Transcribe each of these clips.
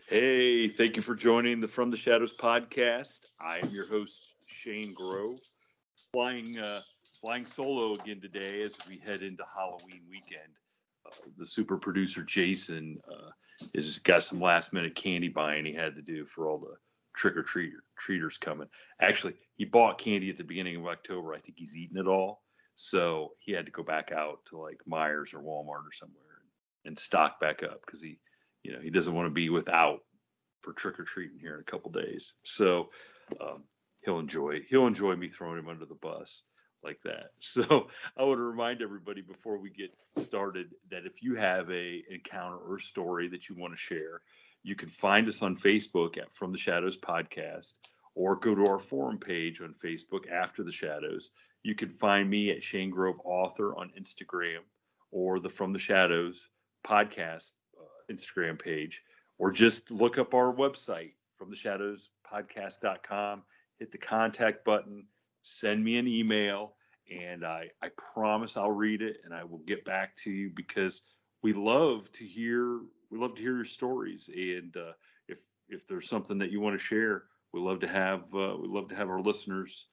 Hey, thank you for joining the From the Shadows podcast. I am your host, Shane Grove, flying solo again today as we head into Halloween weekend. The super producer Jason has got some last minute candy buying he had to do for all the trick or treaters coming. Actually, he bought candy at the beginning of October. I think he's eaten it all, so he had to go back out to like Myers or Walmart or somewhere and stock back up because he doesn't want to be without for trick or treating here in a couple days. So he'll enjoy me throwing him under the bus like that. So I want to remind everybody before we get started that if you have a encounter or story that you want to share, you can find us on Facebook at From the Shadows Podcast, or go to our forum page on Facebook, After the Shadows. You can find me at Shane Grove Author on Instagram, or the From the Shadows Podcast Instagram page, or just look up our website, FromTheShadowsPodcast.com, hit the contact button, send me an email, and I promise I'll read it and I will get back to you, because we love to hear your stories. And if there's something that you want to share, we love to have our listeners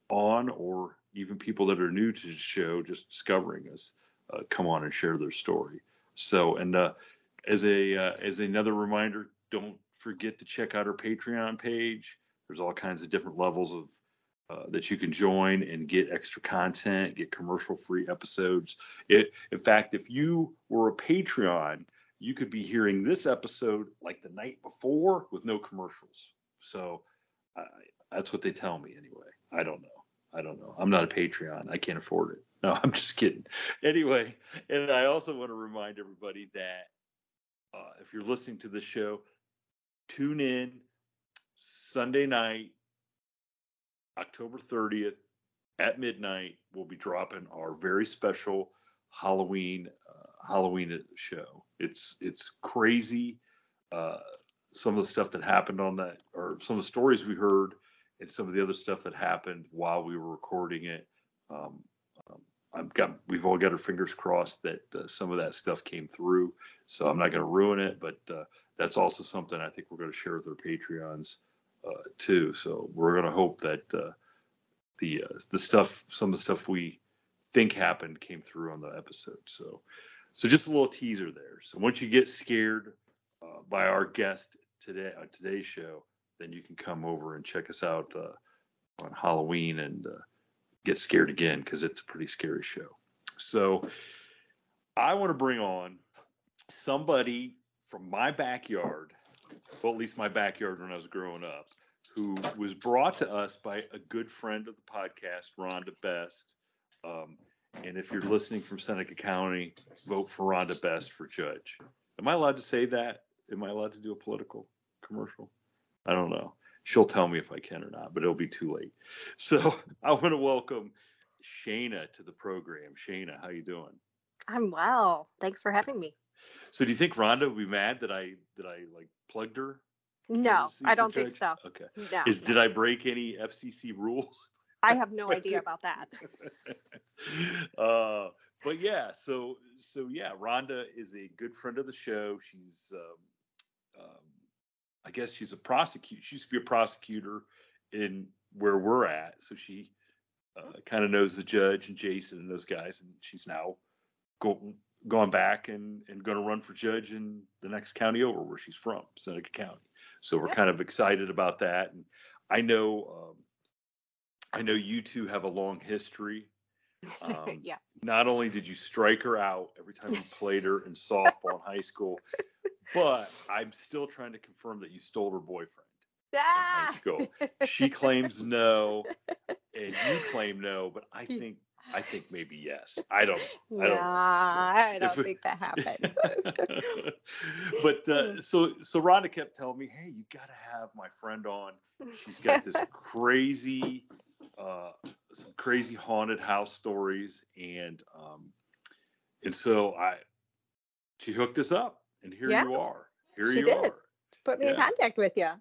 on, or even people that are new to the show, just discovering us, come on and share their story. So, and as another reminder, don't forget to check out our Patreon page. There's all kinds of different levels of that you can join and get extra content, get commercial-free episodes. In fact, if you were a Patreon, you could be hearing this episode like the night before with no commercials. So that's what they tell me anyway. I don't know. I'm not a Patreon. I can't afford it. No, I'm just kidding. Anyway, and I also want to remind everybody that if you're listening to this show, tune in Sunday night, October 30th at midnight. We'll be dropping our very special Halloween show. It's crazy. Some of the stuff that happened on that, or some of the stories we heard, and some of the other stuff that happened while we were recording it. We've all got our fingers crossed that some of that stuff came through. So I'm not going to ruin it, but that's also something I think we're going to share with our Patreons too. So we're going to hope that some of the stuff we think happened came through on the episode. So just a little teaser there. So once you get scared by our guest today on today's show, then you can come over and check us out on Halloween and get scared again, because it's a pretty scary show. So I want to bring on somebody from my backyard, well, at least my backyard when I was growing up, who was brought to us by a good friend of the podcast, Rhonda Best. And if you're listening from Seneca County, vote for Rhonda Best for judge. Am I allowed to say that? Am I allowed to do a political commercial? I don't know. She'll tell me if I can or not, but it'll be too late. So I want to welcome Shanna to the program. Shanna, how you doing? I'm well. Thanks for having me. So do you think Rhonda would be mad that I like plugged her? No, I don't think so. Okay. No. Did I break any FCC rules? I have no idea about that. But yeah, so yeah, Rhonda is a good friend of the show. She's I guess she's a prosecutor. She used to be a prosecutor in where we're at. So she kind of knows the judge and Jason and those guys. And she's now gone back and going to run for judge in the next county over where she's from, Seneca County. So we're kind of excited about that. And I know you two have a long history. Yeah. Not only did you strike her out every time you played her in softball in high school, but I'm still trying to confirm that you stole her boyfriend in high school. She claims no, and you claim no, but I think maybe yes. I don't think that happened. But so Rhonda kept telling me, "Hey, you got to have my friend on. She's got this some crazy haunted house stories," and so she hooked us up. And here you are. Here you are. Put me in contact with you.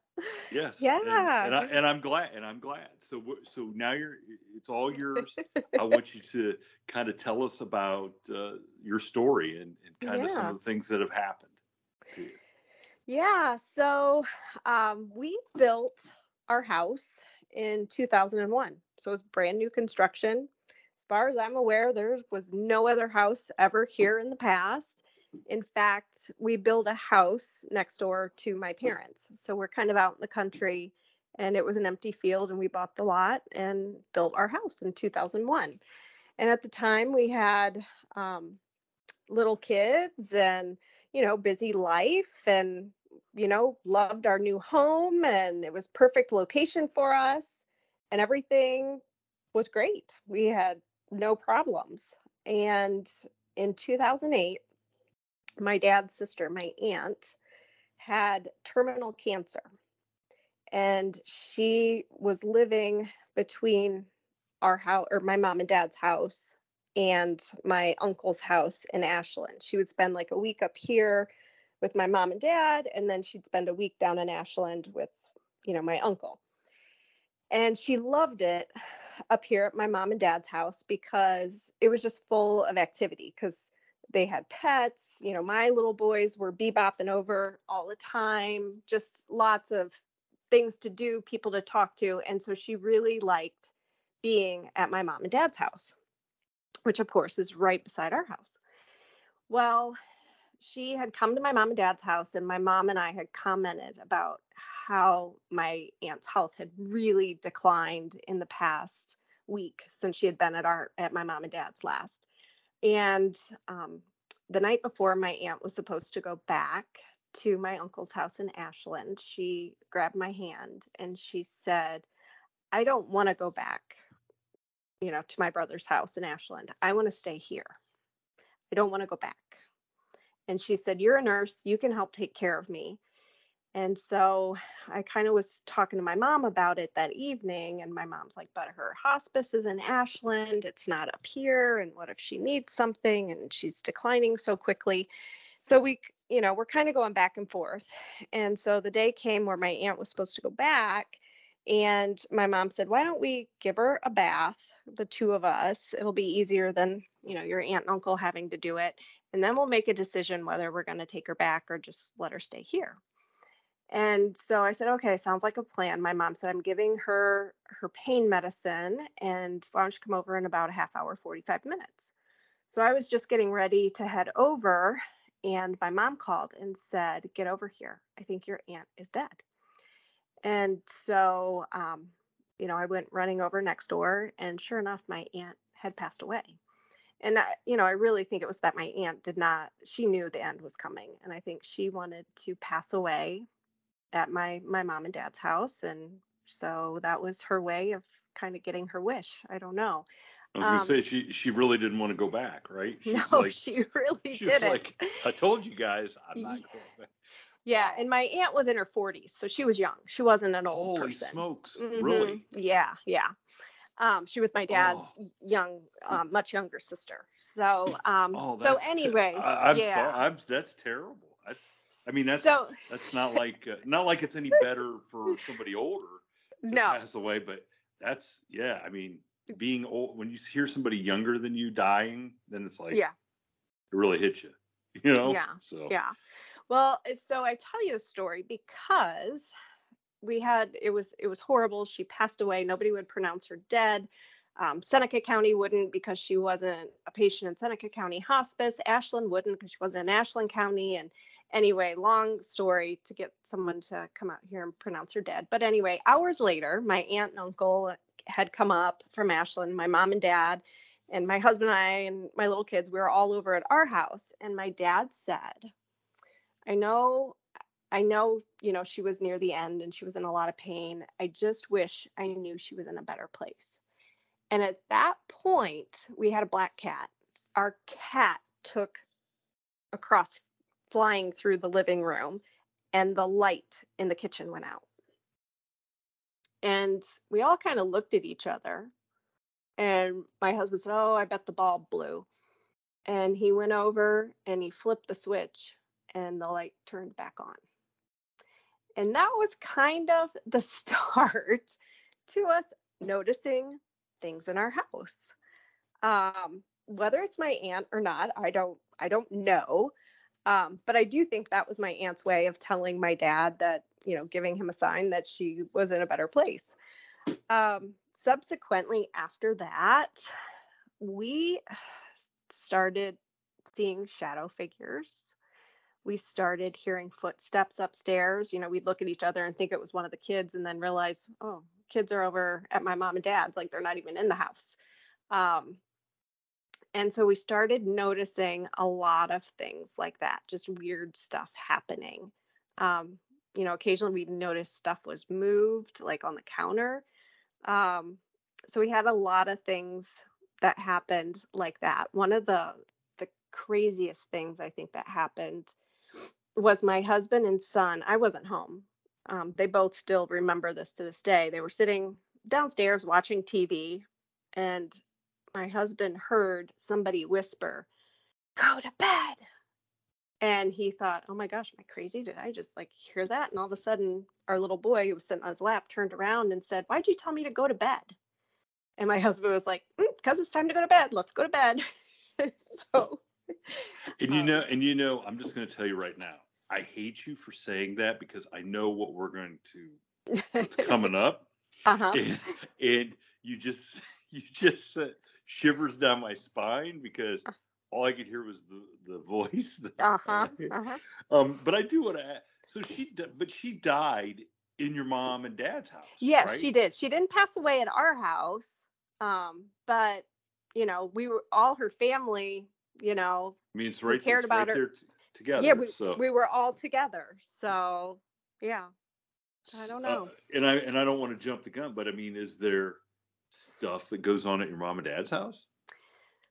Yes. Yeah. And I'm glad. So now it's all yours. I want you to kind of tell us about your story and kind of some of the things that have happened to you. Yeah, so we built our house in 2001. So it's brand new construction. As far as I'm aware, there was no other house ever here in the past. In fact, we built a house next door to my parents. So we're kind of out in the country, and it was an empty field, and we bought the lot and built our house in 2001. And at the time, we had little kids and, busy life, and, loved our new home, and it was perfect location for us, and everything was great. We had no problems. And in 2008, my dad's sister, my aunt, had terminal cancer, and she was living between our house, or my mom and dad's house, and my uncle's house in Ashland. She would spend like a week up here with my mom and dad, and then she'd spend a week down in Ashland with, my uncle. And she loved it up here at my mom and dad's house because it was just full of activity, because they had pets. My little boys were bebopping over all the time, just lots of things to do, people to talk to. And so she really liked being at my mom and dad's house, which of course is right beside our house. Well, she had come to my mom and dad's house, and my mom and I had commented about how my aunt's health had really declined in the past week since she had been at my mom and dad's last. And the night before my aunt was supposed to go back to my uncle's house in Ashland, she grabbed my hand and she said, "I don't want to go back, to my brother's house in Ashland. I want to stay here. I don't want to go back." And she said, "You're a nurse. You can help take care of me." And so I kind of was talking to my mom about it that evening. And my mom's like, "But her hospice is in Ashland. It's not up here. And what if she needs something and she's declining so quickly?" So we're kind of going back and forth. And so the day came where my aunt was supposed to go back. And my mom said, "Why don't we give her a bath, the two of us? It'll be easier than, your aunt and uncle having to do it. And then we'll make a decision whether we're going to take her back or just let her stay here." And so I said, "Okay, sounds like a plan." My mom said, "I'm giving her pain medicine, and why don't you come over in about a half hour, 45 minutes?" So I was just getting ready to head over, and my mom called and said, "Get over here. I think your aunt is dead." And so, I went running over next door, and sure enough, my aunt had passed away. And I really think it was that my aunt she knew the end was coming. And I think she wanted to pass away at my mom and dad's house. And so that was her way of kind of getting her wish. I don't know. I was gonna say she really didn't want to go back, right? No, she really she's like, didn't. "I told you guys, I'm not going back." Yeah, Wow. and my aunt was in her 40s, so she was young. She wasn't an old Holy person. smokes! Hmm. Really? Yeah, yeah. She was my Oh, dad's much younger sister. So, oh, so anyway, I'm sorry. yeah. That's terrible. I mean, So, that's not like it's any better for somebody older to no, pass away, but that's yeah. I mean, being old, when you hear somebody younger than you dying, then it's like yeah, it really hits you, you know. yeah, So yeah. Well, so I tell you the story because it was horrible. She passed away. Nobody would pronounce her dead. Seneca County wouldn't, because she wasn't a patient in Seneca County Hospice. Ashland wouldn't, because she wasn't in Ashland County. And anyway, long story to get someone to come out here and pronounce her dead. But anyway, hours later, my aunt and uncle had come up from Ashland, my mom and dad, and my husband and I and my little kids. We were all over at our house. And my dad said, I know, she was near the end and she was in a lot of pain. I just wish I knew she was in a better place." And at that point, we had a black cat. Our cat took across, flying through the living room, and the light in the kitchen went out. And we all kind of looked at each other. And my husband said, "Oh, I bet the bulb blew." And he went over and he flipped the switch, and the light turned back on. And that was kind of the start to us noticing things in our house. Whether it's my aunt or not, I don't know. But I do think that was my aunt's way of telling my dad that, giving him a sign that she was in a better place. Subsequently, after that, we started seeing shadow figures. We started hearing footsteps upstairs. We'd look at each other and think it was one of the kids, and then realize, oh, kids are over at my mom and dad's, like they're not even in the house. And so we started noticing a lot of things like that, just weird stuff happening. Occasionally we'd notice stuff was moved, like on the counter. So we had a lot of things that happened like that. One of the craziest things I think that happened was my husband and son. I wasn't home. They both still remember this to this day. They were sitting downstairs watching TV, and my husband heard somebody whisper, "Go to bed." And he thought, "Oh my gosh, am I crazy? Did I just hear that?" And all of a sudden, our little boy who was sitting on his lap turned around and said, "Why'd you tell me to go to bed?" And my husband was like, "Because it's time to go to bed. Let's go to bed." So, And I'm just going to tell you right now, I hate you for saying that because I know what's coming up. Uh-huh. And you just sent shivers down my spine because all I could hear was the voice. Uh-huh. But I do want to add, so she died in your mom and dad's house. Yes, right? she did. She didn't pass away at our house. But we were all her family, I mean, it's right, cared about her. There together. Yeah, so we were all together. So yeah. I don't know. And I don't want to jump the gun, but I mean, is there stuff that goes on at your mom and dad's house?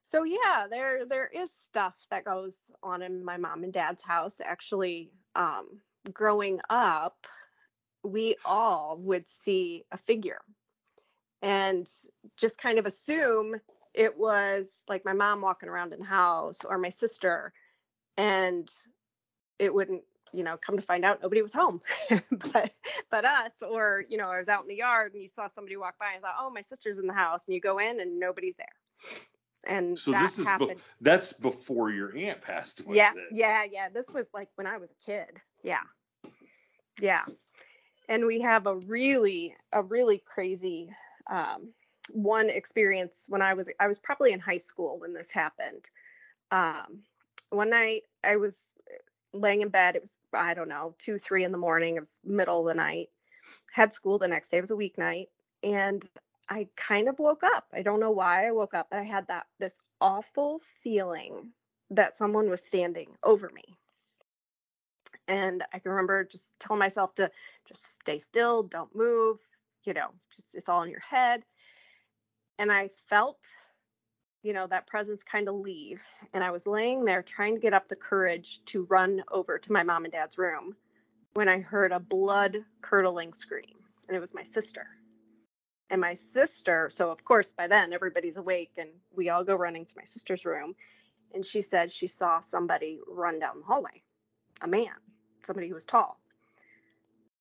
So yeah, there is stuff that goes on in my mom and dad's house. Actually, growing up, we all would see a figure and just kind of assume it was like my mom walking around in the house or my sister, and it wouldn't, come to find out nobody was home, but us, or, I was out in the yard and you saw somebody walk by and thought, oh, my sister's in the house, and you go in and nobody's there. And so that this is happened. That's before your aunt passed away. Yeah. This was like when I was a kid. Yeah. And we have a really crazy one experience when I was probably in high school when this happened. One night I was laying in bed. It was, I don't know, 2, 3 in the morning. It was middle of the night. Had school the next day. It was a weeknight. And I kind of woke up. I don't know why I woke up, but I had this awful feeling that someone was standing over me. And I can remember just telling myself to just stay still, don't move, just it's all in your head. And I felt, that presence kind of leave. And I was laying there trying to get up the courage to run over to my mom and dad's room when I heard a blood curdling scream. And it was my sister. And my sister, so of course by then everybody's awake and we all go running to my sister's room. And she said she saw somebody run down the hallway, a man, somebody who was tall.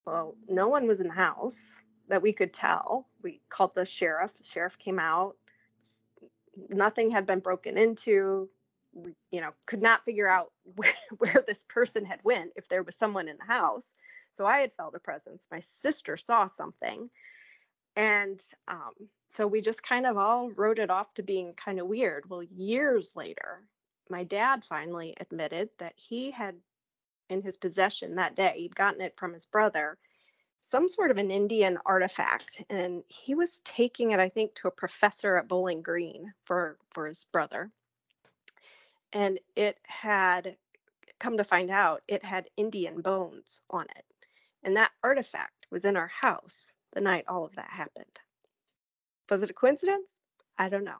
Well, no one was in the house that we could tell. We called the sheriff. The sheriff came out. Nothing had been broken into. We, could not figure out where this person had went, if there was someone in the house. So I had felt a presence. My sister saw something. And so we just kind of all wrote it off to being kind of weird. Well, years later, my dad finally admitted that he had in his possession that day, he'd gotten it from his brother, some sort of an Indian artifact. And he was taking it, I think, to a professor at Bowling Green for his brother. And it had come to find out it had Indian bones on it. And that artifact was in our house the night all of that happened. Was it a coincidence? I don't know.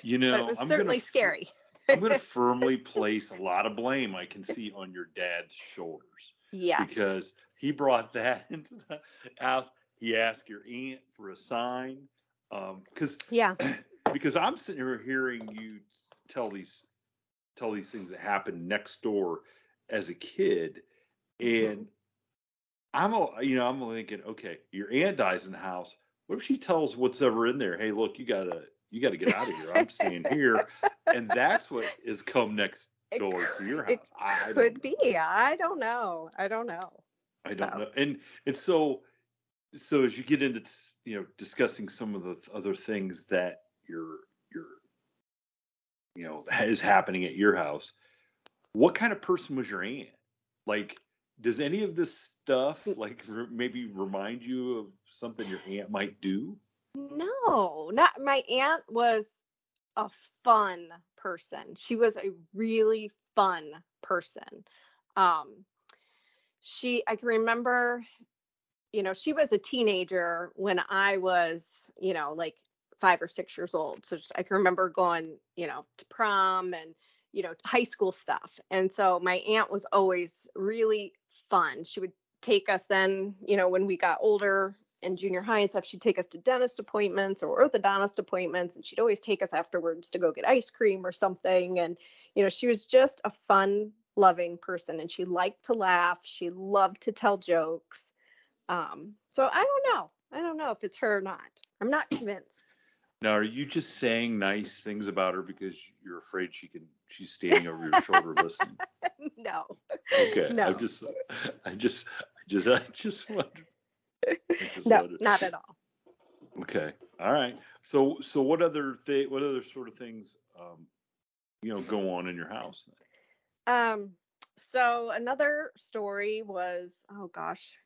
But it was certainly scary. I'm going to firmly place a lot of blame I can see on your dad's shoulders. Yes. Because he brought that into the house. He asked your aunt for a sign. Because I'm sitting here hearing you tell these things that happened next door as a kid, and I'm thinking, okay, your aunt dies in the house. What if she tells what's ever in there, hey, look, you gotta get out of here. I'm staying here. And that's what has come next door to your it house. I don't could know. be. I don't know. I don't So know. And so as you get into discussing some of the other things that your is happening at your house, what kind of person was your aunt? Like, does any of this stuff like maybe remind you of something your aunt might do? no, not my aunt was a fun person. She was a really fun person. Um, I can remember, she was a teenager when I was, like 5 or 6 years old. So I can remember going, to prom and, high school stuff. And so my aunt was always really fun. She would take us then, when we got older in junior high and stuff, she'd take us to dentist appointments or orthodontist appointments. And she'd always take us afterwards to go get ice cream or something. And, she was just a fun, loving person. And she liked to laugh. She loved to tell jokes. So I don't know if it's her or not. I'm not convinced. Now, are you just saying nice things about her because you're afraid she's standing over your shoulder listening? No. Okay. No. I just wonder. No, not at all. Okay. All right. So what other sort of things go on in your house Um, so another story was, oh gosh,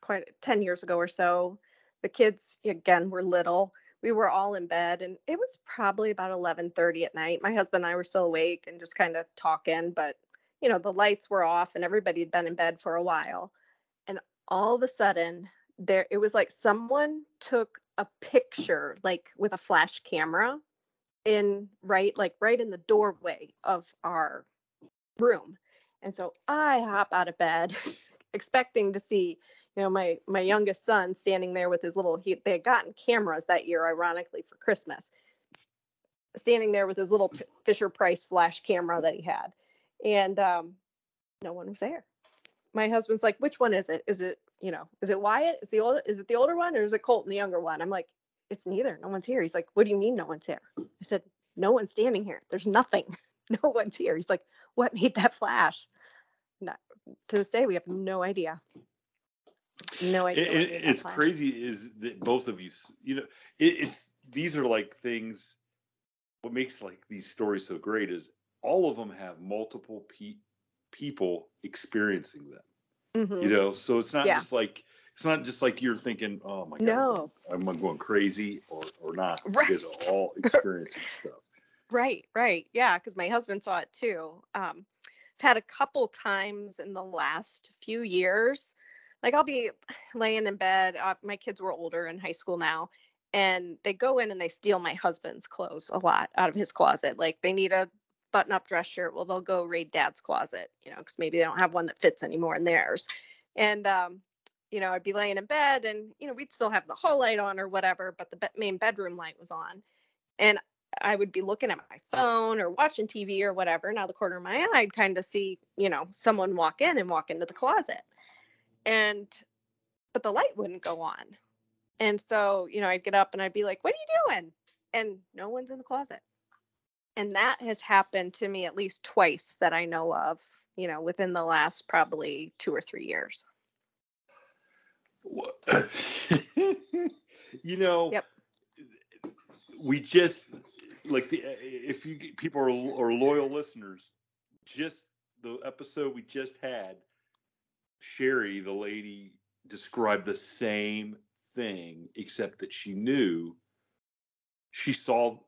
quite 10 years ago or so. The kids again were little. We were all in bed and it was probably about 11:30 at night. My husband and I were still awake and just kind of talking, but the lights were off and everybody had been in bed for a while. And all of a sudden it was like someone took a picture like with a flash camera right in the doorway of our room. And so I hop out of bed expecting to see, my youngest son standing there with his they had gotten cameras that year, ironically, for Christmas, standing there with his little Fisher Price flash camera that he had. And no one was there. My husband's like, which one is it? Is it Wyatt? Is it the older one or is it Colton, the younger one? I'm like, it's neither. No one's here. He's like, what do you mean no one's here? I said, no one's standing here. There's nothing. No one's here. He's like, what made that flash? Not, to this day, we have no idea. No idea. It's crazy is that both of you, these are like things. What makes like these stories so great is all of them have multiple people experiencing them. Mm-hmm. So it's not just like you're thinking, oh my God, no, am I going crazy or not? Right. You guys are all experiencing stuff. Right. Yeah, because my husband saw it too. I've had a couple times in the last few years. Like I'll be laying in bed. My kids were older in high school now, and they go in and they steal my husband's clothes a lot out of his closet. Like they need a button-up dress shirt. Well, they'll go raid dad's closet, because maybe they don't have one that fits anymore in theirs. And I'd be laying in bed, and we'd still have the hall light on or whatever, but the main bedroom light was on, and I would be looking at my phone or watching TV or whatever. And out of the corner of my eye, I'd kind of see, someone walk into the closet. But the light wouldn't go on. And so, I'd get up and I'd be like, what are you doing? And no one's in the closet. And that has happened to me at least twice that I know of, within the last probably 2 or 3 years. Yep. We just if people are loyal listeners, just the episode we just had, Sherry, the lady, described the same thing, except that she saw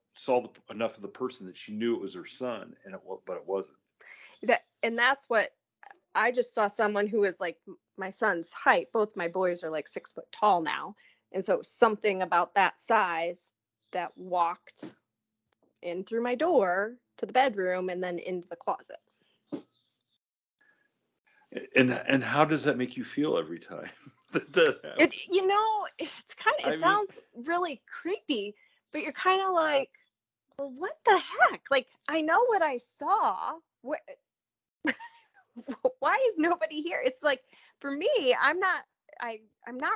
enough of the person that she knew it was her son, but it wasn't. And that's what I just saw, someone who is like my son's height. Both my boys are like 6 foot tall now, and so something about that size that walked in through my door to the bedroom and then into the closet. And how does that make you feel every time? It sounds really creepy, but you're kind of like, well, what the heck? Like, I know what I saw. Why is nobody here? It's like, for me, I'm not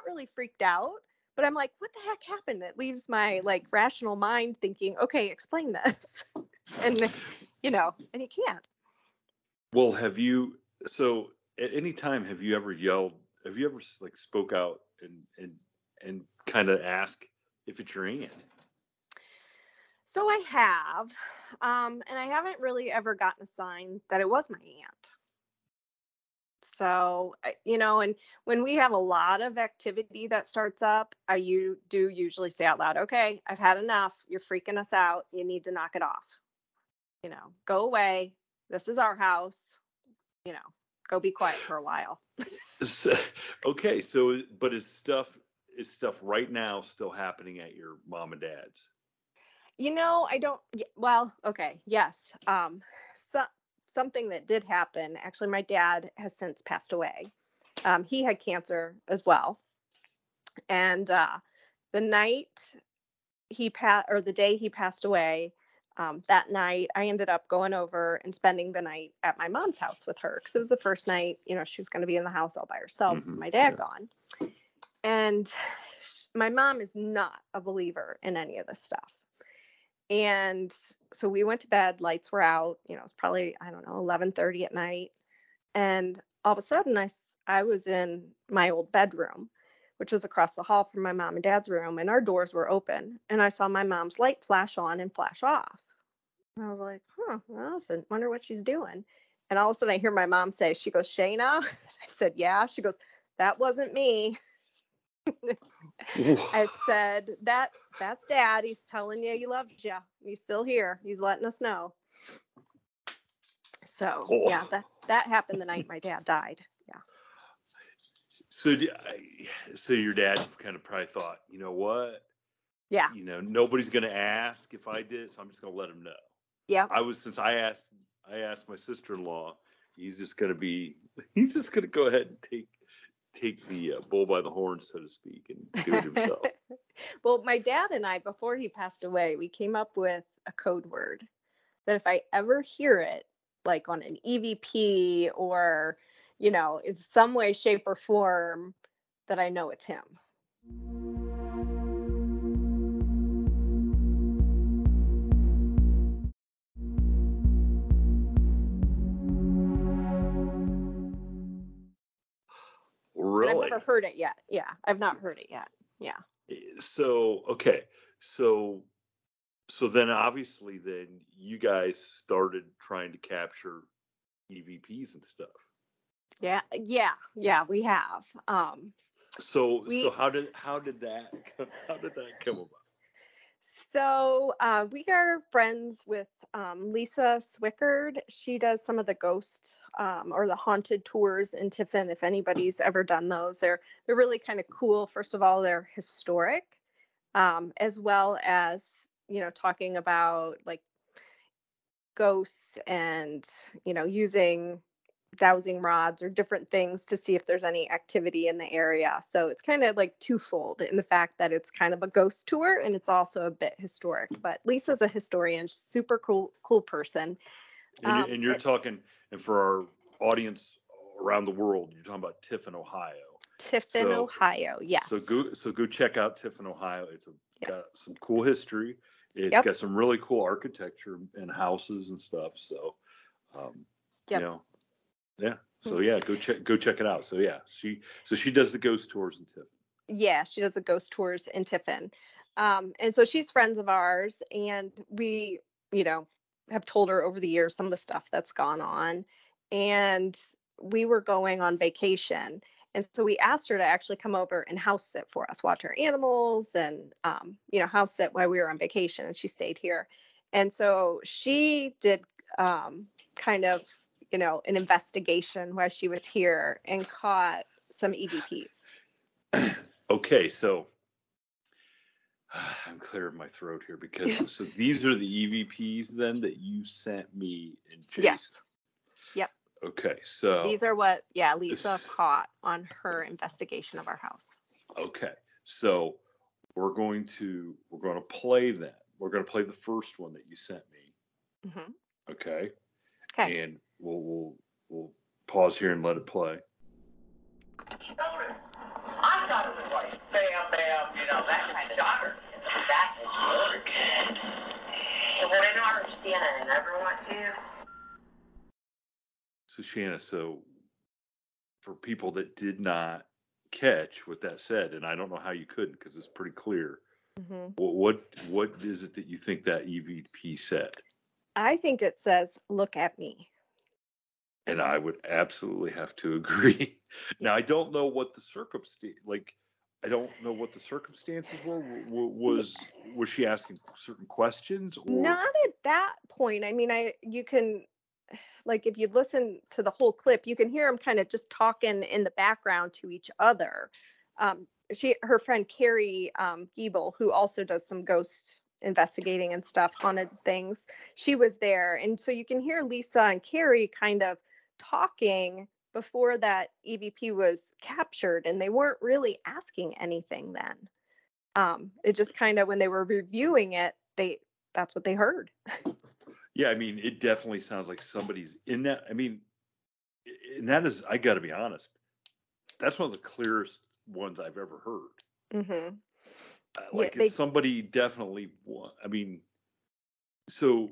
really freaked out, but I'm like, what the heck happened? It leaves my like rational mind thinking, okay, explain this. And and you can't. Well, so at any time, have you ever yelled, have you ever like spoke out and kind of ask if it's your aunt? So I have, and I haven't really ever gotten a sign that it was my aunt. So, and when we have a lot of activity that starts up, you do usually say out loud, okay, I've had enough. You're freaking us out. You need to knock it off. Go away. This is our house. You know, go be quiet for a while. So, okay, but is stuff right now still happening at your mom and dad's? I don't, well, okay, yes. So, something that did happen, actually, my dad has since passed away. He had cancer as well. And the night the day he passed away, that night, I ended up going over and spending the night at my mom's house with her because it was the first night, she was going to be in the house all by herself, my dad gone. And my mom is not a believer in any of this stuff. And so we went to bed, lights were out, it's probably, I don't know, 11:30 at night. And all of a sudden I was in my old bedroom, which was across the hall from my mom and dad's room, and our doors were open. And I saw my mom's light flash on and flash off. And I was like, well, I wonder what she's doing. And all of a sudden I hear my mom say, she goes, Shayna? I said, yeah. She goes, that wasn't me. I said, that's dad. He's telling you he loves you. He's still here. He's letting us know. So yeah, that happened the night my dad died. Yeah. So your dad kind of probably thought, you know what? Yeah. Nobody's going to ask if I did, so I'm just going to let him know. Yeah. Since I asked my sister-in-law, he's just going to go ahead and take the bull by the horns, so to speak, and do it himself. Well, my dad and I, before he passed away, we came up with a code word that if I ever hear it, like on an EVP or, in some way, shape, or form, that I know it's him. Really? And I've never heard it yet. Yeah, I've not heard it yet. Yeah. So, okay. So then obviously then you guys started trying to capture EVPs and stuff. Yeah, we have. So how did that come about? So we are friends with Lisa Swickard. She does some of the ghost or the haunted tours in Tiffin. If anybody's ever done those, they're really kind of cool. First of all, they're historic, as well as talking about like ghosts and using dowsing rods or different things to see if there's any activity in the area. So it's kind of like twofold in the fact that it's kind of a ghost tour and it's also a bit historic. But Lisa's a historian, super cool person. And you're talking, and for our audience around the world, you're talking about Tiffin, Ohio. Tiffin, Ohio, yes. So go check out Tiffin, Ohio. It's got some cool history. It's got some really cool architecture and houses and stuff. So, yeah. So yeah, go check it out. So yeah, she does the ghost tours in Tiffin. Yeah, she does the ghost tours in Tiffin. And so she's friends of ours, and we, have told her over the years some of the stuff that's gone on. And we were going on vacation. And so we asked her to actually come over and house sit for us, watch our animals and, house sit while we were on vacation. And she stayed here. And so she did kind of, an investigation while she was here and caught some EVPs. Okay, so I'm clearing my throat here because so these are the EVPs then that you sent me and Jason. Yes. Yep. Okay, so these are what Lisa caught on her investigation of our house. Okay, so we're going to play them. We're going to play the first one that you sent me. Mm-hmm. Okay. Okay. And we'll pause here and let it play. I thought it was like bam, bam, that kind of daughter. That is your kid. So what I don't understand, and I never want to. So Shanna, so for people that did not catch what that said, and I don't know how you couldn't because it's pretty clear. Hmm. What is it that you think that EVP said? I think it says, "Look at me." And I would absolutely have to agree. Now Yeah. I don't know what the circumstance like. I don't know what the circumstances were. Yeah. Was she asking certain questions or? Not at that point. I mean, you can, like, if you listen to the whole clip, you can hear them kind of just talking in the background to each other. Her friend Carrie Giebel, who also does some ghost investigating and stuff, haunted things, she was there, and so you can hear Lisa and Carrie kind of talking before that EVP was captured, and they weren't really asking anything then. It just kind of, when they were reviewing it, that's what they heard. Yeah, I mean, it definitely sounds like somebody's in that. I mean, and that is, I got to be honest, that's one of the clearest ones I've ever heard. Hmm. Yeah, Like it's somebody definitely. I mean, so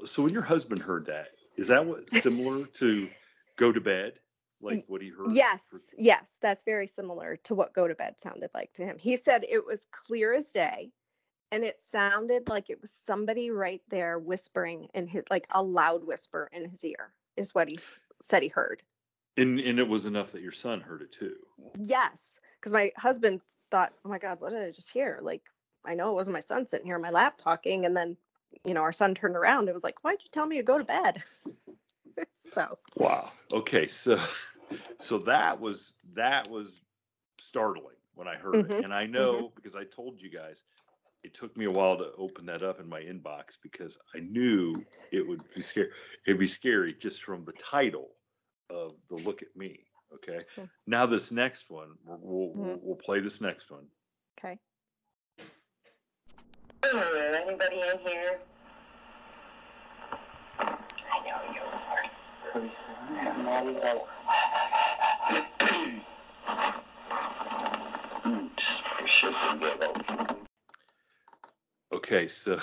so when your husband heard that, is that what similar to go to bed? Like what he heard? yes, that's very similar to what go to bed sounded like to him. He said it was clear as day, and it sounded like it was somebody right there whispering in his, like a loud whisper in his ear, is what he said he heard. And it was enough that your son heard it too. Yes, because my husband thought, "Oh my God, what did I just hear?" Like, I know it wasn't my son sitting here on my lap talking, and then, our son turned around. It was like, "Why'd you tell me to go to bed?" So. Wow. Okay. So that was startling when I heard it, Hmm. and I Hmm. know because I told you guys it took me a while to open that up in my inbox because I knew it would be scary. It'd be scary just from the title of the "Look at Me." Okay. Now this next one, we'll play this next one. Okay. Anybody in here? I know you are. Maddie, just for shits and giggles. Okay, so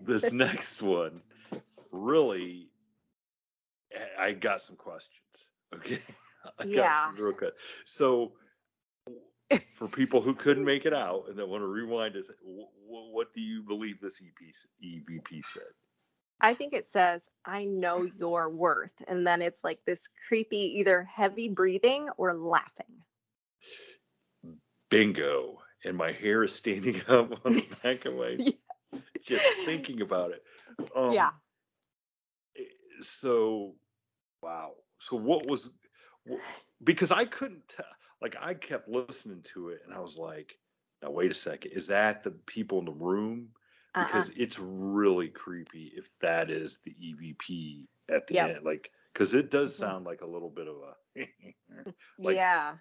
this next one really, I got some questions. Okay, I got Yeah. some real good. So for people who couldn't make it out and that want to rewind us, what do you believe this EVP said? I think it says, "I know your worth." And then it's like this creepy, either heavy breathing or laughing. Bingo. And my hair is standing up on the back of my, just thinking about it. Yeah. So, wow. So because I couldn't tell, like I kept listening to it and I was like, now wait a second, is that the people in the room? Because it's really creepy if that is the EVP at the Yep. end, like, because it does sound like a little bit of a, like, Yeah.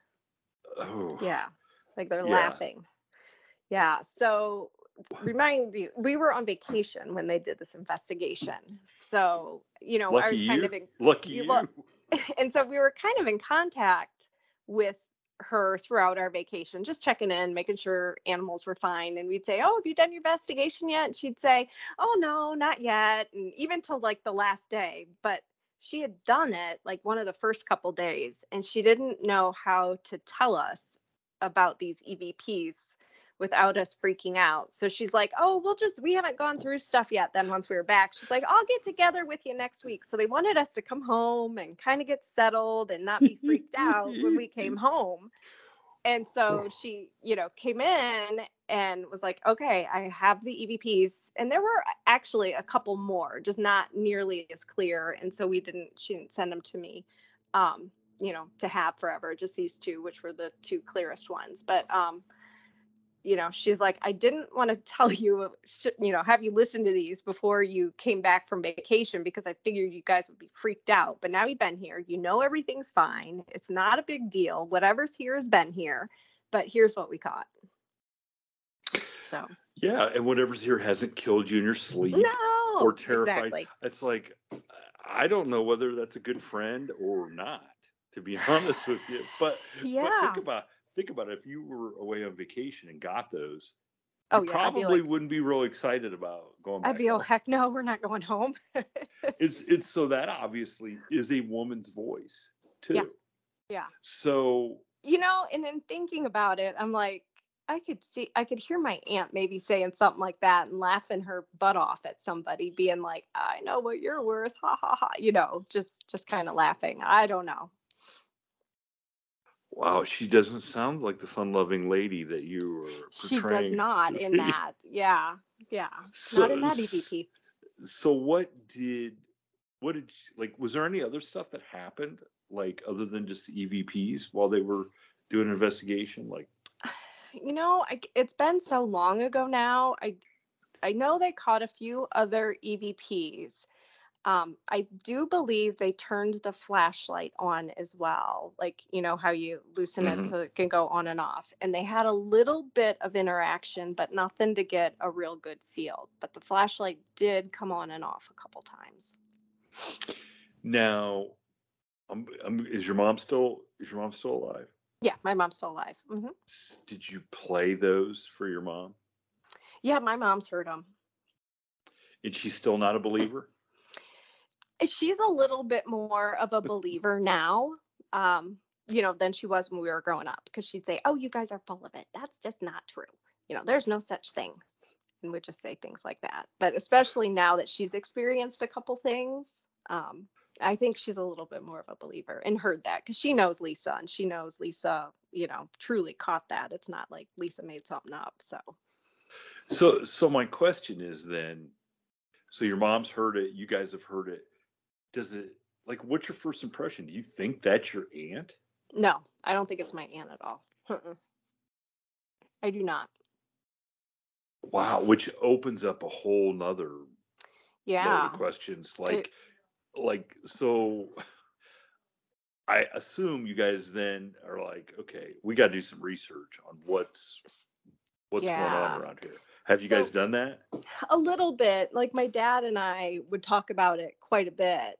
oh, Yeah. Like they're yeah. laughing. Yeah. So remind you, we were on vacation when they did this investigation. So, I Lucky was kind you, of in, lucky you. and so we were kind of in contact with her throughout our vacation, just checking in, making sure animals were fine. And we'd say, "Oh, have you done your investigation yet?" And she'd say, "Oh, no, not yet." And even till like the last day, but she had done it like one of the first couple days, and she didn't know how to tell us about these EVPs without us freaking out. So she's like, "Oh, we haven't gone through stuff yet." Then once we were back, she's like, "I'll get together with you next week." So they wanted us to come home and kind of get settled and not be freaked out when we came home. And so she, came in and was like, "Okay, I have the EVPs." And there were actually a couple more, just not nearly as clear. And so she didn't send them to me, to have forever, just these two, which were the two clearest ones. But, she's like, "I didn't want to tell you, have you listen to these before you came back from vacation because I figured you guys would be freaked out. But now you've been here, everything's fine. It's not a big deal. Whatever's here has been here. But here's what we caught." So. Yeah, and whatever's here hasn't killed you in your sleep No. or terrified. Exactly. It's like, I don't know whether that's a good friend or not, to be honest with you. But Yeah. think about it. If you were away on vacation and got those, Oh you yeah, I'd be probably like, wouldn't be real excited about going back oh home. heck no, we're not going home. It's so that obviously is a woman's voice Yeah, too. yeah. So And in thinking about it, I'm like, I could hear my aunt maybe saying something like that and laughing her butt off at somebody, being like, I know what you're worth, ha ha ha, just kind of laughing. I don't know. wow, she doesn't sound like the fun-loving lady that you were She does portraying not to in be. that. Yeah, yeah, not in So, that EVP. so what did like? Was there any other stuff that happened, like other than just the EVPs while they were doing an investigation? Like, It's been so long ago now. I know they caught a few other EVPs. I do believe they turned the flashlight on as well. Like, how you loosen it mhm. so it can go on and off. And they had a little bit of interaction, but nothing to get a real good feel. But the flashlight did come on and off a couple times. Now, is your mom still alive? Yeah, my mom's still alive. Did you play those for your mom? Yeah, my mom's heard them. And she's still not a believer? She's a little bit more of a believer now, than she was when we were growing up, because she'd say, "Oh, you guys are full of it. That's just not true. There's no such thing." And would just say things like that. But especially now that she's experienced a couple things, I think she's a little bit more of a believer and heard that, because she knows Lisa, and she knows Lisa, truly caught that. It's not like Lisa made something up. So my question is then, so your mom's heard it, you guys have heard it. Does it, like, what's your first impression? Do you think that's your aunt? No, I don't think it's my aunt at all. I do not. Wow, which opens up a whole nother load of Yeah. questions. It, So I assume you guys then are like, okay, we got to do some research on what's going on yeah. around here. Have you guys So done that? a little bit, like my dad and I would talk about it quite a bit.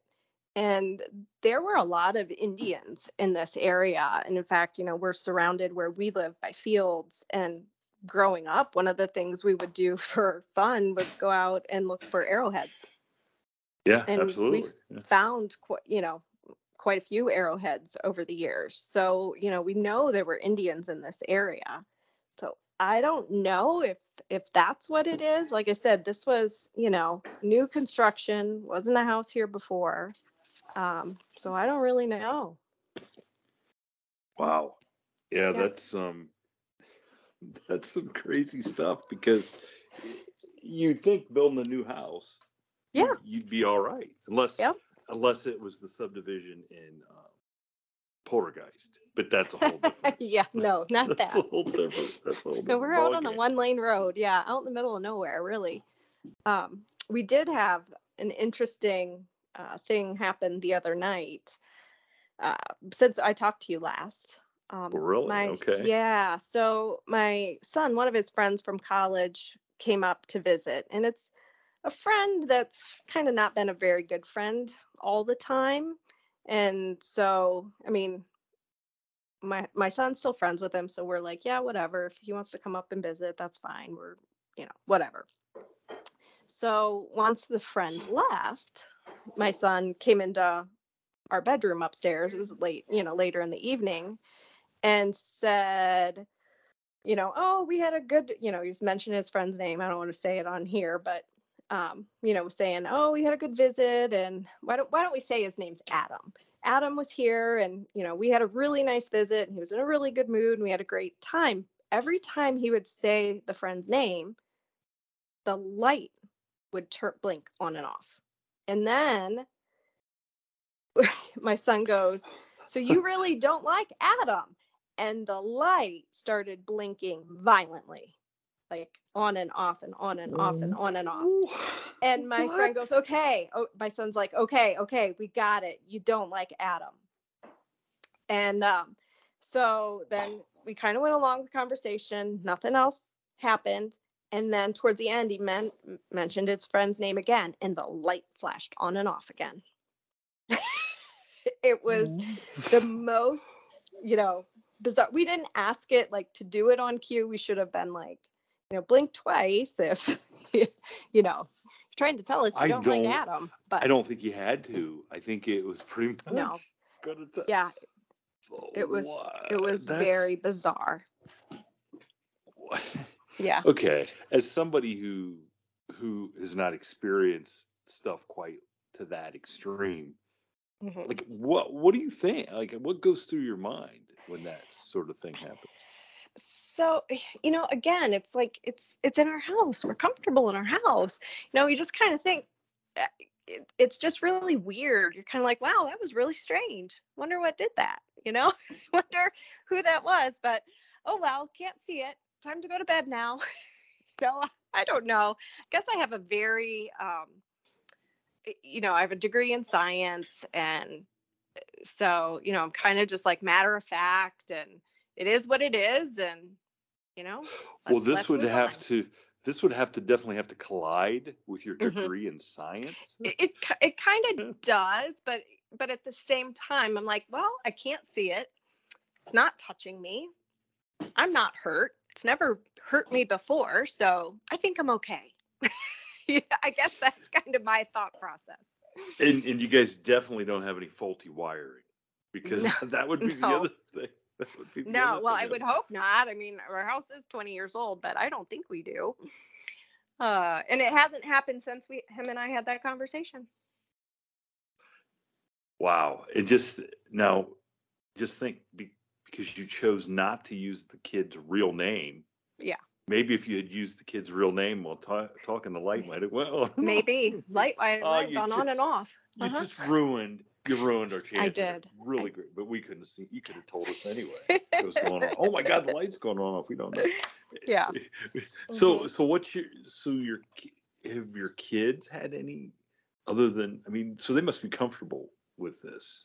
And there were a lot of Indians in this area. And in fact, we're surrounded where we live by fields. And growing up, one of the things we would do for fun was go out and look for arrowheads. Yeah, And we absolutely. Yeah. found quite a few arrowheads over the years. So, we know there were Indians in this area. So I don't know if that's what it is. Like I said, this was, new construction, wasn't a house here before. So I don't really know. Wow. Yeah, Yeah. that's some crazy stuff, because you'd think building a new house, Yeah. you'd be all right, Yep. unless it was the subdivision in Poltergeist. But that's a whole different. Yeah. No, not That's that. a whole different. That's a whole No, different we're out on a ballgame. 1-lane road. Yeah. Out in the middle of nowhere, really. We did have an interesting thing happen the other night. Since I talked to you last. Really? Okay. So my son, one of his friends from college, came up to visit, and it's a friend that's kind of not been a very good friend all the time. And so, I mean, my son's still friends with him, so we're like, yeah, whatever. If he wants to come up and visit, that's fine. We're, whatever. So once the friend left, my son came into our bedroom upstairs. It was late, later in the evening, and said, oh, we had a good, he was mentioning his friend's name. I don't want to say it on here, but, saying, oh, we had a good visit. And why don't we say his name's Adam? Adam was here, and, we had a really nice visit, and he was in a really good mood, and we had a great time. Every time he would say the friend's name, the light would blink on and off. And then my son goes, so you really don't like Adam? And the light started blinking violently, like on and off and on and off and on and off. And my friend goes, okay. Oh, my son's like, okay, we got it. You don't like Adam. And so then we kind of went along the conversation. Nothing else happened. And then towards the end, he mentioned his friend's name again, and the light flashed on and off again. It was the most, bizarre. We didn't ask it like to do it on cue. We should have been like, blink twice if you know you're trying to tell us you I don't like don't. Adam, I but don't think you had to. I think it was pretty no. much gonna tell. Yeah, it was That's very bizarre. what. Yeah. Okay. As somebody who has not experienced stuff quite to that extreme, hmm like what do you think? Like what goes through your mind when that sort of thing happens? So, again, it's like it's in our house. We're comfortable in our house. You just kind of think uh, it's just really weird. You're kind of like, wow, that was really strange. Wonder what did that. Wonder who that was. But oh well, can't see it. Time to go to bed now. No, I don't know. I guess I have a very I have a degree in science, and so I'm kind of just like matter of fact, and it is what it is, and you know Well, let's move on. this would have to definitely have to collide with your hmm degree in science. it kind of does, but at the same time I'm like, well, I can't see it. It's not touching me. I'm not hurt. It's never hurt me before, so I think I'm okay. Yeah, I guess that's kind of my thought process. And you guys definitely don't have any faulty wiring because No, that would be the no, other thing. That would be the no. other Well, thing. I would hope not. I mean, our house is 20 years old, but I don't think we do. And it hasn't happened since him and I had that conversation. Wow. And just now, just think because you chose not to use the kid's real name. Yeah, Maybe if you had used the kid's real name while talking, the light might have well. maybe light might Oh, have gone on and off. you just ruined our I chances. did. Really great, but we couldn't have seen. You could have told us anyway what was going on. Oh my God, the light's going on off. We don't know. Yeah. So what's have your kids had any other than so they must be comfortable with this.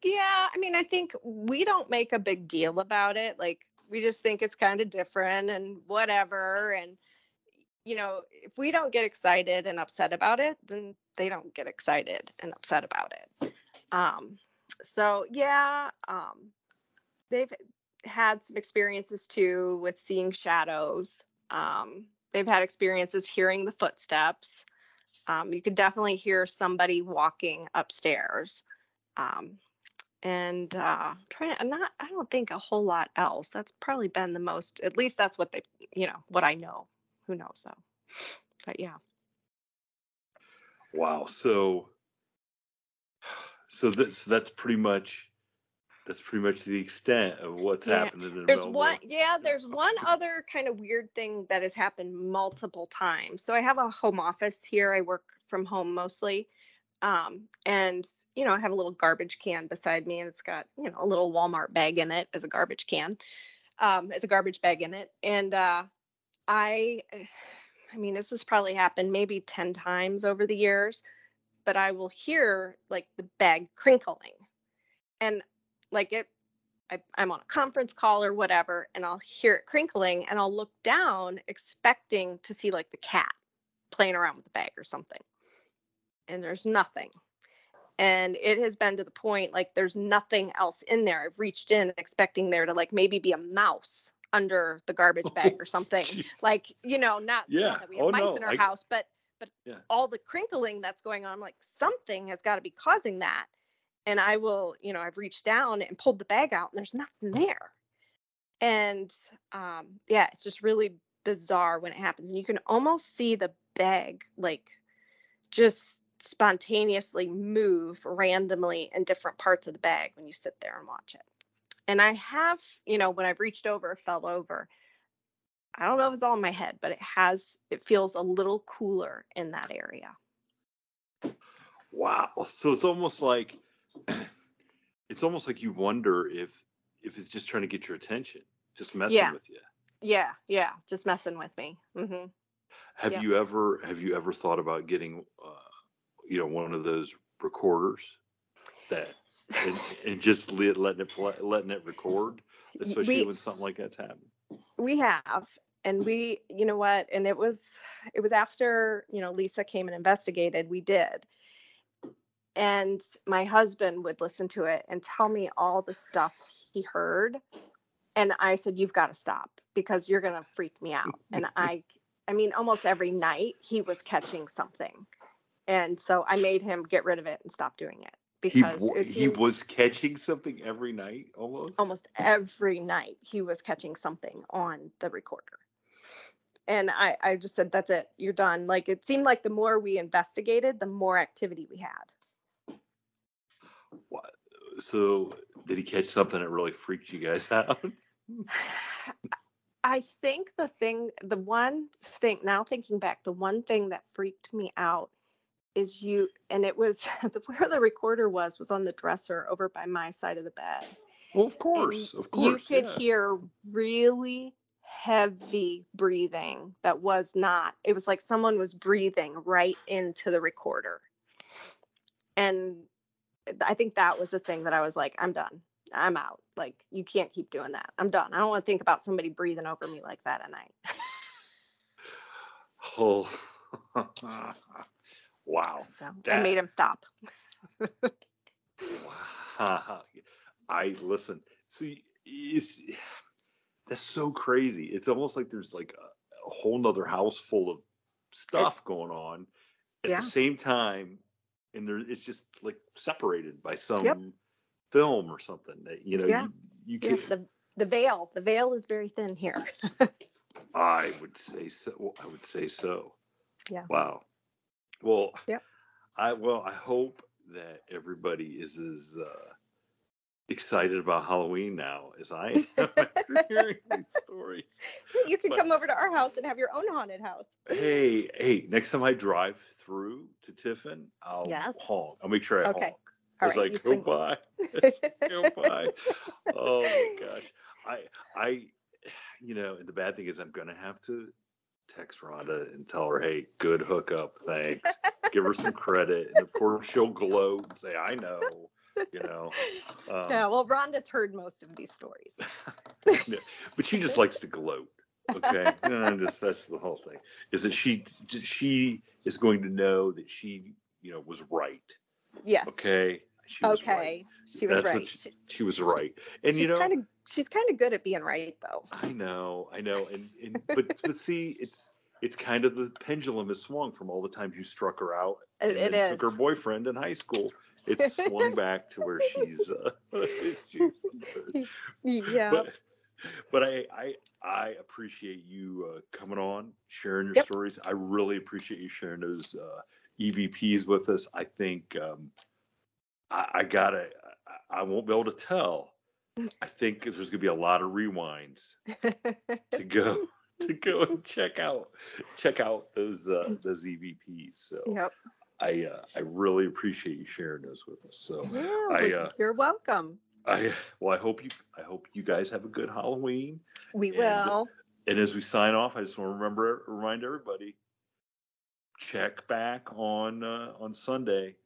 Yeah, I mean, I think we don't make a big deal about it. Like, we just think it's kind of different and whatever. And, if we don't get excited and upset about it, then they don't get excited and upset about it. So, yeah, they've had some experiences too with seeing shadows. They've had experiences hearing the footsteps. You could definitely hear somebody walking upstairs. Um, and I don't think a whole lot else. That's probably been the most, at least that's what what I know. Who knows though? But yeah. Wow. That's pretty much the extent of what's Yeah. happened in the There's Melville. one other kind of weird thing that has happened multiple times. So I have a home office here. I work from home mostly. And I have a little garbage can beside me, and it's got, a little Walmart bag in it as a garbage can, as a garbage bag in it. And I mean, this has probably happened maybe 10 times over the years, but I will hear like the bag crinkling, and like I'm on a conference call or whatever, and I'll hear it crinkling, and I'll look down expecting to see like the cat playing around with the bag or something. And there's nothing. And it has been to the point like there's nothing else in there. I've reached in expecting there to like maybe be a mouse under the garbage bag or something. Geez. Like, not Yeah. that we have mice in our house, but Yeah. all the crinkling that's going on, like something has got to be causing that. And I will, I've reached down and pulled the bag out, and there's nothing there. And yeah, it's just really bizarre when it happens. And you can almost see the bag like just spontaneously move randomly in different parts of the bag when you sit there and watch it. And I have, when I've reached over, it fell over. I don't know if it's all in my head, but it feels a little cooler in that area. Wow. So it's almost like you wonder if it's just trying to get your attention, just messing with you. Yeah, just messing with me. Mm-hmm. Have you ever thought about getting one of those recorders that and just letting it record, especially when something like that's happening? We have, and you know what, and it was after Lisa came and investigated. We did. And my husband would listen to it and tell me all the stuff he heard. And I said, you've got to stop because you're going to freak me out. And I mean, almost every night he was catching something. And so I made him get rid of it and stop doing it because he was catching something every night almost every night he was catching something on the recorder. And I just said, that's it. You're done. Like, it seemed like the more we investigated, the more activity we had. What? So did he catch something that really freaked you guys out? I think the one thing, now thinking back, the one thing that freaked me out is and it was where the recorder was on the dresser over by my side of the bed. Well, of course. You could hear really heavy breathing it was like someone was breathing right into the recorder. And I think that was the thing that I was like, I'm done. I'm out. Like, you can't keep doing that. I'm done. I don't want to think about somebody breathing over me like that at night. Oh, wow. So I made him stop. Wow. Listen. See, that's so crazy. It's almost like there's like a whole nother house full of stuff going on at the same time. And it's just like separated by some film or something that, you can. Yes, the veil is very thin here. I would say so. Yeah. Wow. Well, yep. I hope that everybody is as excited about Halloween now as I am after hearing these stories. You can come over to our house and have your own haunted house. Hey, next time I drive through to Tiffin, I'll honk. I'll make sure I honk. I was like, go by. Go by. Oh my gosh. I and the bad thing is I'm gonna have to text Rhonda and tell her, hey, good hookup, thanks. Give her some credit. And of course she'll gloat and say, I know. Yeah, well, Rhonda's heard most of these stories. Yeah, but she just likes to gloat. Okay, that's the whole thing. Is that she is going to know that she was right. Yes. Okay. She was right. She was right. She was right. And she's kind of good at being right, though. I know. And but see, it's kind of the pendulum has swung from all the times you struck her out and took her boyfriend in high school. It's swung back to where she's yeah. But I appreciate you coming on, sharing your stories. I really appreciate you sharing those EVPs with us. I think I won't be able to tell. I think there's gonna be a lot of rewinds to go and check out those EVPs. So I really appreciate you sharing those with us. So you're welcome. I hope you guys have a good Halloween. We will. And as we sign off, I just want to remind everybody, check back on Sunday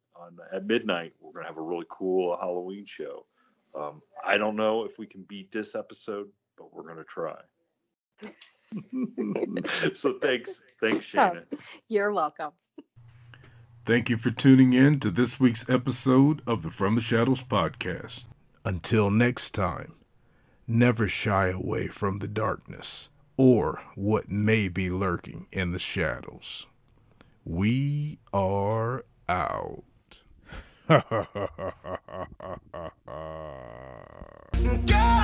at midnight. We're gonna have a really cool Halloween show. I don't know if we can beat this episode, but we're gonna try. So thanks, Shanna. You're welcome. Thank you for tuning in to this week's episode of the From the Shadows podcast. Until next time, never shy away from the darkness or what may be lurking in the shadows. We are out. Go!